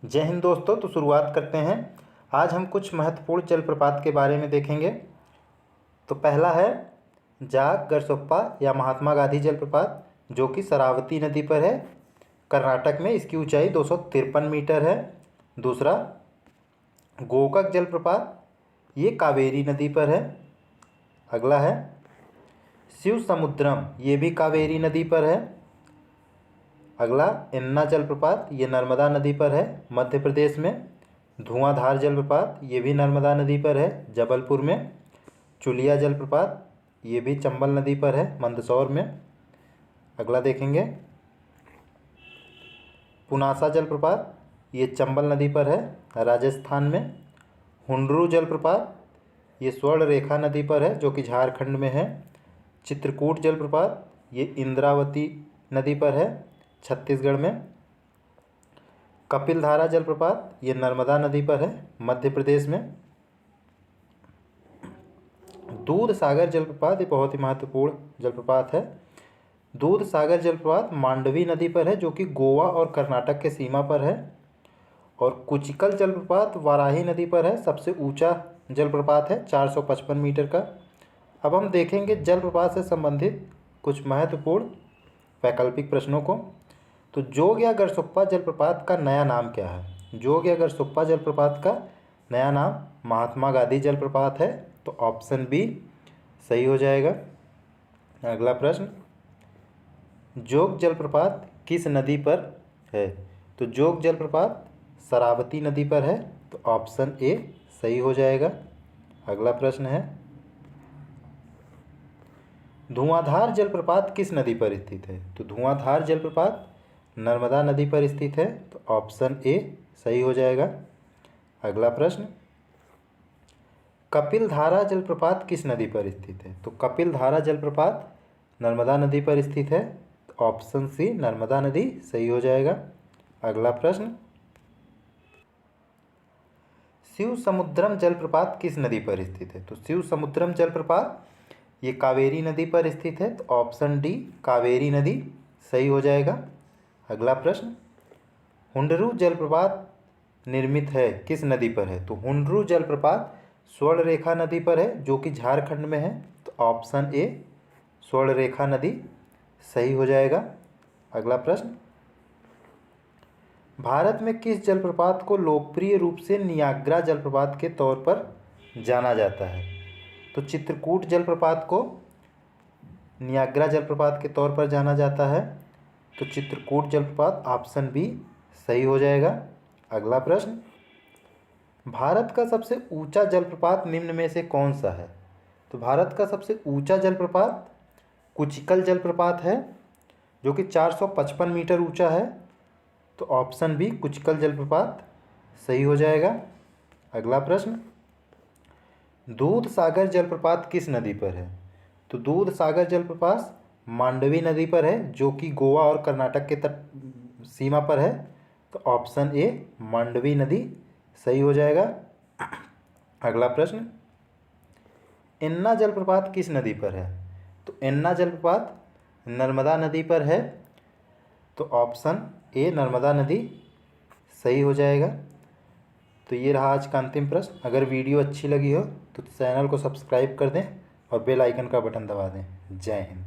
जय हिंद दोस्तों। तो शुरुआत करते हैं। आज हम कुछ महत्वपूर्ण जलप्रपात के बारे में देखेंगे। तो पहला है जाग गरसोप्पा या महात्मा गांधी जलप्रपात, जो कि शरावती नदी पर है, कर्नाटक में। इसकी ऊंचाई 253 मीटर है। दूसरा गोकाक जलप्रपात, ये कावेरी नदी पर है। अगला है शिव समुद्रम, ये भी कावेरी नदी पर है। अगला एन्ना जलप्रपात, ये नर्मदा नदी पर है, मध्य प्रदेश में। धुआंधार जलप्रपात, ये भी नर्मदा नदी पर है, जबलपुर में। चुलिया जलप्रपात, ये भी चंबल नदी पर है, मंदसौर में। अगला देखेंगे पुनासा जलप्रपात, ये चंबल नदी पर है, राजस्थान में। हुंडरू जलप्रपात, ये स्वर्ण रेखा नदी पर है, जो कि झारखंड में है। चित्रकूट जलप्रपात, ये इंद्रावती नदी पर है, छत्तीसगढ़ में। कपिलधारा जलप्रपात, ये नर्मदा नदी पर है, मध्य प्रदेश में। दूध सागर जलप्रपात, ये बहुत ही महत्वपूर्ण जलप्रपात है। दूध सागर जलप्रपात मांडवी नदी पर है, जो कि गोवा और कर्नाटक के सीमा पर है। और कुचिकल जलप्रपात वाराही नदी पर है, सबसे ऊंचा जलप्रपात है, 455 मीटर का। अब हम देखेंगे जलप्रपात से संबंधित कुछ महत्वपूर्ण वैकल्पिक प्रश्नों को। तो जोग या गरसोप्पा जलप्रपात का नया नाम क्या है? जोग या गरसोप्पा जलप्रपात का नया नाम महात्मा गांधी जलप्रपात है। तो ऑप्शन बी सही हो जाएगा। अगला प्रश्न, जोग जलप्रपात किस नदी पर है? तो जोग जलप्रपात शरावती नदी पर है। तो ऑप्शन ए सही हो जाएगा। अगला प्रश्न है, धुआंधार जलप्रपात किस नदी पर स्थित है? तो धुआंधार जलप्रपात नर्मदा नदी पर स्थित है। तो ऑप्शन ए सही हो जाएगा। अगला प्रश्न, कपिलधारा जलप्रपात किस नदी पर स्थित है? तो कपिलधारा जलप्रपात नर्मदा नदी पर स्थित है। तो ऑप्शन सी नर्मदा नदी सही हो जाएगा। अगला प्रश्न, शिव समुद्रम जलप्रपात किस नदी पर स्थित है? तो शिव समुद्रम जलप्रपात ये कावेरी नदी पर स्थित है। तो ऑप्शन डी कावेरी नदी सही हो जाएगा। अगला प्रश्न, हुंडरू जलप्रपात निर्मित है किस नदी पर है? तो हुंडरू जलप्रपात स्वर्ण रेखा नदी पर है, जो कि झारखंड में है। तो ऑप्शन ए स्वर्ण रेखा नदी सही हो जाएगा। अगला प्रश्न, भारत में किस जलप्रपात को लोकप्रिय रूप से नियाग्रा जलप्रपात के तौर पर जाना जाता है? तो चित्रकूट जलप्रपात को नियाग्रा जलप्रपात के तौर पर जाना जाता है। तो चित्रकूट जलप्रपात ऑप्शन बी सही हो जाएगा। अगला प्रश्न, भारत का सबसे ऊंचा जलप्रपात निम्न में से कौन सा है? तो भारत का सबसे ऊंचा जलप्रपात कुचिकल जलप्रपात है, जो कि 455 मीटर ऊंचा है। तो ऑप्शन बी कुचिकल जलप्रपात सही हो जाएगा। अगला प्रश्न, दूध सागर जलप्रपात किस नदी पर है? तो दूध सागर जलप्रपात मांडवी नदी पर है, जो कि गोवा और कर्नाटक के तट सीमा पर है। तो ऑप्शन ए मांडवी नदी सही हो जाएगा। अगला प्रश्न, एन्ना जलप्रपात किस नदी पर है? तो एन्ना जलप्रपात नर्मदा नदी पर है। तो ऑप्शन ए नर्मदा नदी सही हो जाएगा। तो ये रहा आज का अंतिम प्रश्न। अगर वीडियो अच्छी लगी हो तो चैनल को सब्सक्राइब कर दें और बेल आइकन का बटन दबा दें। जय हिंद।